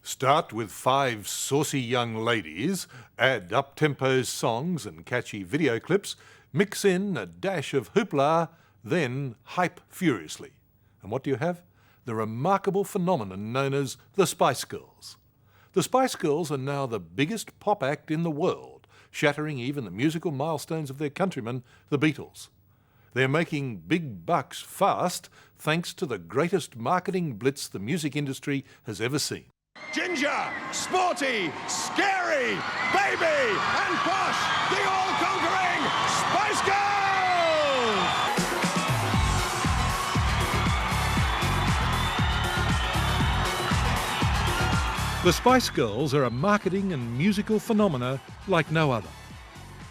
Start with 5 saucy young ladies, add up-tempo songs and catchy video clips, mix in a dash of hoopla, then hype furiously. And what do you have? The remarkable phenomenon known as the Spice Girls. The Spice Girls are now the biggest pop act in the world, shattering even the musical milestones of their countrymen, the Beatles. They're making big bucks fast thanks to the greatest marketing blitz the music industry has ever seen. Ginger, sporty, scary, baby, and posh, the all-conquering Spice Girls! The Spice Girls are a marketing and musical phenomena like no other.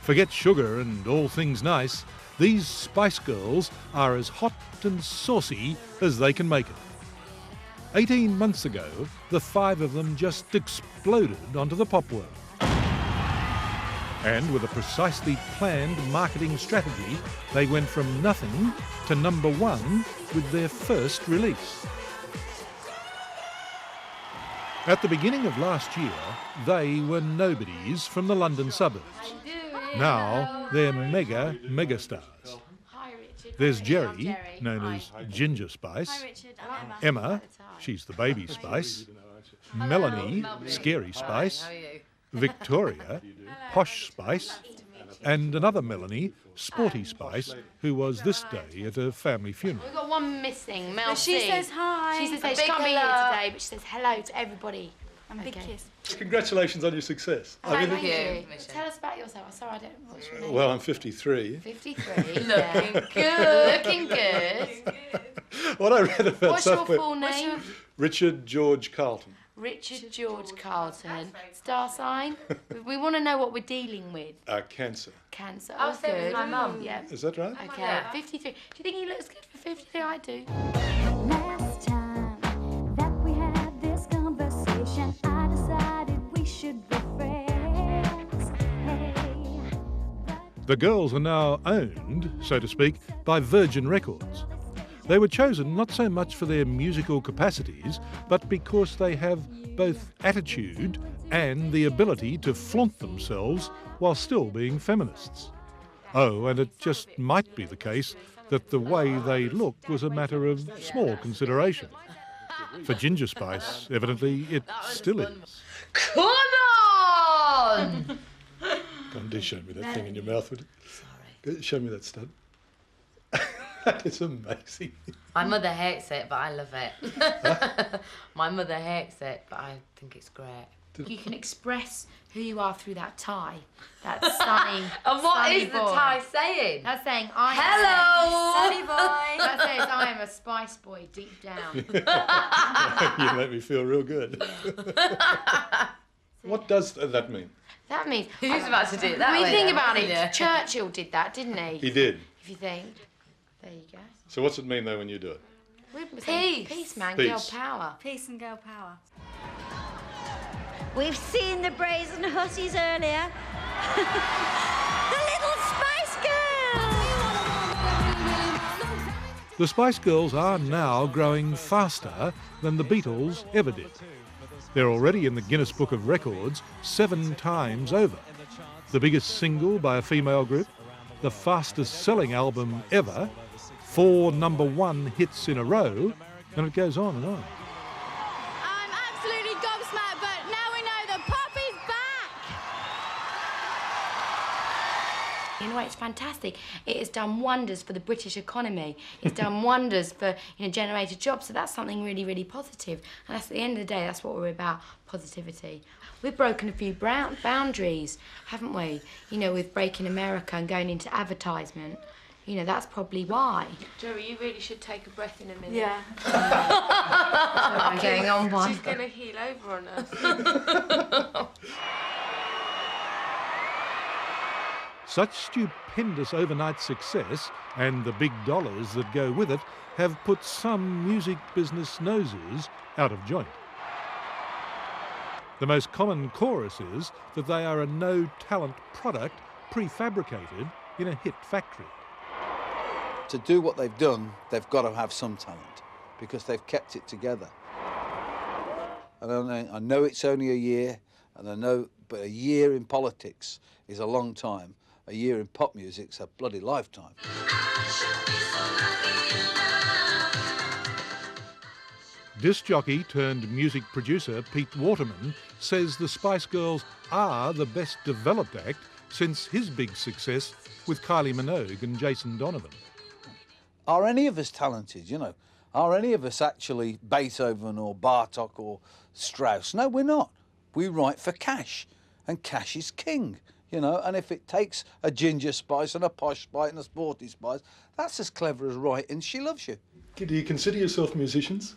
Forget sugar and all things nice, these Spice Girls are as hot and saucy as they can make it. 18 months ago, the 5 of them just exploded onto the pop world. And with a precisely planned marketing strategy, they went from nothing to number 1 with their first release. At the beginning of last year, they were nobodies from the London suburbs. Now they're megastars. There's Jerry, known as Ginger Spice, Emma, she's the baby Spice, Melanie, Scary Spice, Victoria, Posh Spice, and another Melanie, Sporty Spice, who was this day at a family funeral. We've got one missing, Mel She C. says hi. She says she can't be here today, but she says hello to everybody. And big kiss. Congratulations on your success. Thank you. Tell us about yourself. Sorry, I don't. What's your name? Well, I'm 53. 53. Looking good. Looking good. What I read about What's your full name? Richard George Carleton. Richard George Carleton. Star sign? We want to know what we're dealing with. Cancer. Cancer. I was saying with my mum. Yeah. Is that right? Okay. Yeah. 53. Do you think he looks good for 53? I do. Last time that we had this conversation, I decided we should be friends. Hey, The girls are now owned, so to speak, by Virgin Records. They were chosen not so much for their musical capacities, but because they have both attitude and the ability to flaunt themselves while still being feminists. Oh, and it just might be the case that the way they look was a matter of small consideration. For Ginger Spice, evidently, it still is. Come on! Go on, do show me that thing in your mouth, would you? Sorry. Show me that stud. That is amazing. My mother hates it, but I love it. My mother hates it, but I think it's great. You can express who you are through that tie. That sunny, And what sunny is the boy. tie saying? That's saying Hello! Sunny boy. That says I am a spice boy deep down. You make me feel real good. What does that mean? That means Who's about to do it that When you way think then, about wasn't it, it? Churchill did that, didn't he? He did. If you think, there you go. So what's it mean, though, when you do it? We're saying Peace. peace, man, Peace. girl power. Peace and girl power. we've seen the brazen hussies earlier. The little Spice Girls! The Spice Girls are now growing faster than the Beatles ever did. They're already in the Guinness Book of Records 7 times over. The biggest single by a female group, the fastest selling album ever, 4 number 1 hits in a row, and it goes on and on. I'm absolutely gobsmacked, but now we know that pop is back! In a way, it's fantastic. It has done wonders for the British economy. It's done wonders for generated jobs. So that's something really, really positive. And that's, at the end of the day, that's what we're about, positivity. We've broken a few boundaries, haven't we? With breaking America and going into advertisement. That's probably why. Joey, you really should take a breath in a minute. Yeah. I'm going on one. She's going to heel over on us. Such stupendous overnight success and the big dollars that go with it have put some music business noses out of joint. The most common chorus is that they are a no-talent product prefabricated in a hit factory. To do what they've done, they've got to have some talent because they've kept it together. And I know it's only a year, and I know, but a year in politics is a long time. A year in pop music's a bloody lifetime. Disc jockey turned music producer Pete Waterman says the Spice Girls are the best developed act since his big success with Kylie Minogue and Jason Donovan. Are any of us talented, you know? Are any of us actually Beethoven or Bartok or Strauss? No, we're not. We write for cash, and cash is king, you know? And if it takes a ginger spice and a posh spice and a sporty spice, that's as clever as writing She Loves You. Do you consider yourself musicians?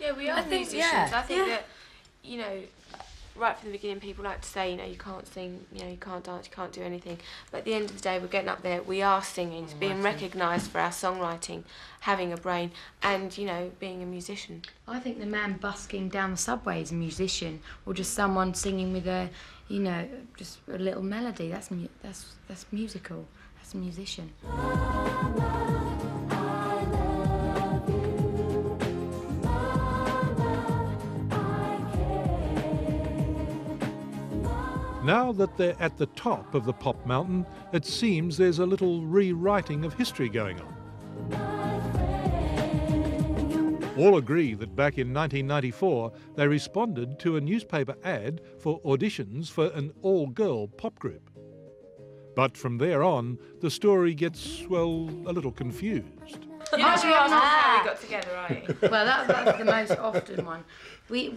Yeah, we are musicians. yeah. I think that, you know, right from the beginning, people like to say, you know, you can't sing, you know, you can't dance, you can't do anything. But at the end of the day, we're getting up there, we are singing, being recognised for our songwriting, having a brain, and, you know, being a musician. I think the man busking down the subway is a musician, or just someone singing with a, you know, just a little melody. That's musical. That's a musician. Now that they're at the top of the pop mountain, it seems there's a little rewriting of history going on. All agree that back in 1994, they responded to a newspaper ad for auditions for an all-girl pop group. But from there on, the story gets, well, a little confused. You're not sure how we got together, are you? Well, that's the most often one. We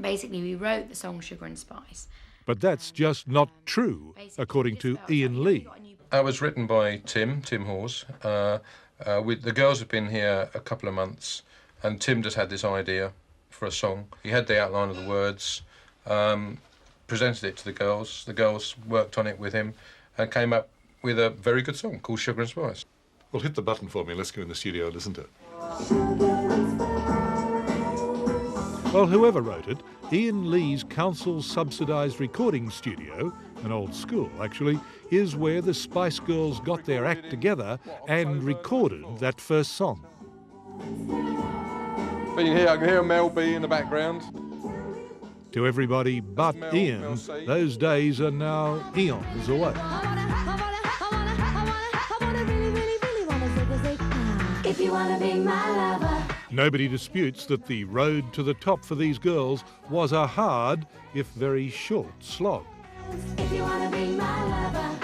basically we wrote the song Sugar and Spice. But that's just not true, according to Ian Lee. It was written by Tim Hawes. The girls have been here a couple of months, and Tim just had this idea for a song. He had the outline of the words, presented it to the girls. The girls worked on it with him and came up with a very good song called Sugar and Spice. Well, hit the button for me. Let's go in the studio and listen to it. Well, whoever wrote it, Ian Lee's council-subsidised recording studio, an old school actually, is where the Spice Girls got their act together and recorded that first song. But I can hear Mel B in the background. To everybody but Ian, those days are now eons away. If you wanna be my lover. Nobody disputes that the road to the top for these girls was a hard, if very short, slog. If you wanna be my lover,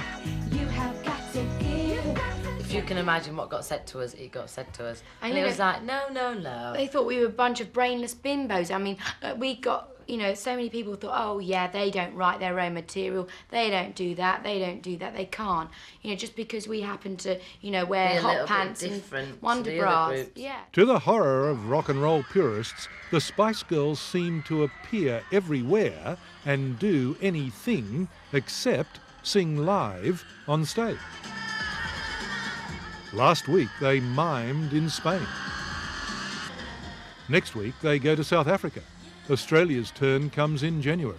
you have got to give. If you can imagine what got said to us, it got said to us. And And it you was know- like, no, no, no. They thought we were a bunch of brainless bimbos. I mean, we got, you know, so many people thought, oh yeah, they don't write their own material, they don't do that, they can't. You know, just because we happen to, you know, Be wear a hot little bit pants and different to wonder the other bras. groups. Yeah. To the horror of rock and roll purists, the Spice Girls seem to appear everywhere and do anything except sing live on stage. Last week they mimed in Spain. Next week they go to South Africa. Australia's turn comes in January.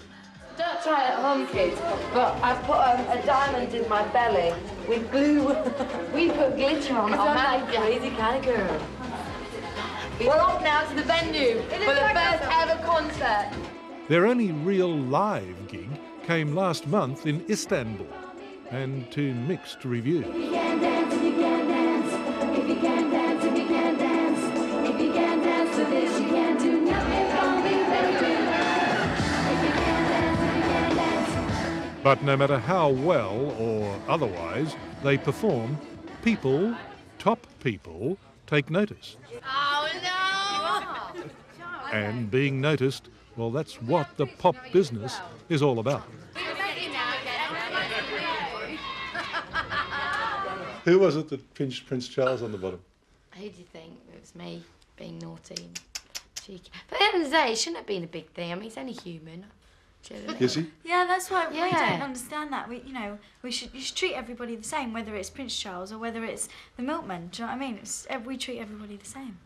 Don't try it at home, kids, but I put a diamond in my belly with glue. We put glitter on it. I'm that crazy kind of girl. We're off now to the venue for the first ever concert. Their only real live gig came last month in Istanbul, and to mixed reviews. If you can dance, if you can dance. If you can dance, if you can dance. If you can dance to this, you can do nothing wrong, baby. If you can dance, if you can dance. But no matter how well or otherwise they perform, people, top people, take notice. Oh no! And being noticed, well, that's what the pop business is all about. Who was it that pinched Prince Charles on the bottom? Who do you think? It was me being naughty and cheeky. But at the end of the day, it shouldn't have been a big thing. I mean, he's only human. Is he? Yeah, that's why we Yeah. don't understand that. You should treat everybody the same, whether it's Prince Charles or whether it's the milkman. Do you know what I mean? We treat everybody the same.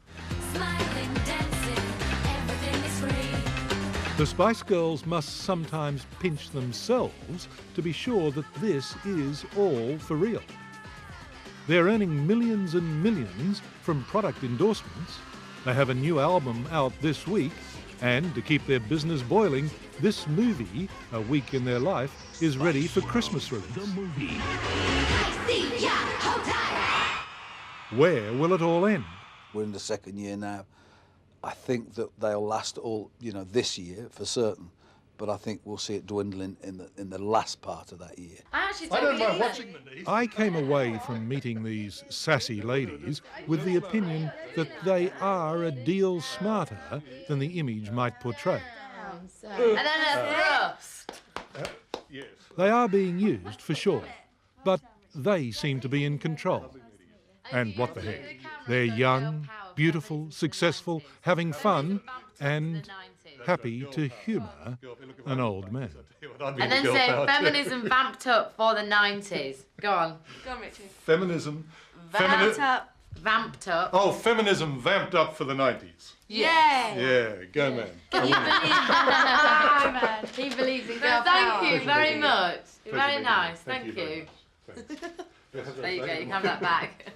Smiling, dancing, everything is free. The Spice Girls must sometimes pinch themselves to be sure that this is all for real. They're earning millions and millions from product endorsements. They have a new album out this week, And to keep their business boiling, this movie, A Week in Their Life, is ready for Christmas release. The movie. Where will it all end? We're in the second year now. I think that they'll last all, this year for certain. But I think we'll see it dwindling in the last part of that year. I don't mind watching them. I came away from meeting these sassy ladies with the opinion that they are a deal smarter than the image might portray. And then a thrust. Yes. They are being used for sure, but they seem to be in control. And what the heck? They're young, beautiful, successful, having fun, and happy to humour an old man. And then say feminism vamped up for the 90s. Go on. Go on, Richard. Feminism. Vamped up. Vamped up. Oh, feminism vamped up for the 90s. Yeah. Yeah, go man. He believes in girl power. Thank you very much. Very nice. Thank you. Thanks. There you go. You can have that back.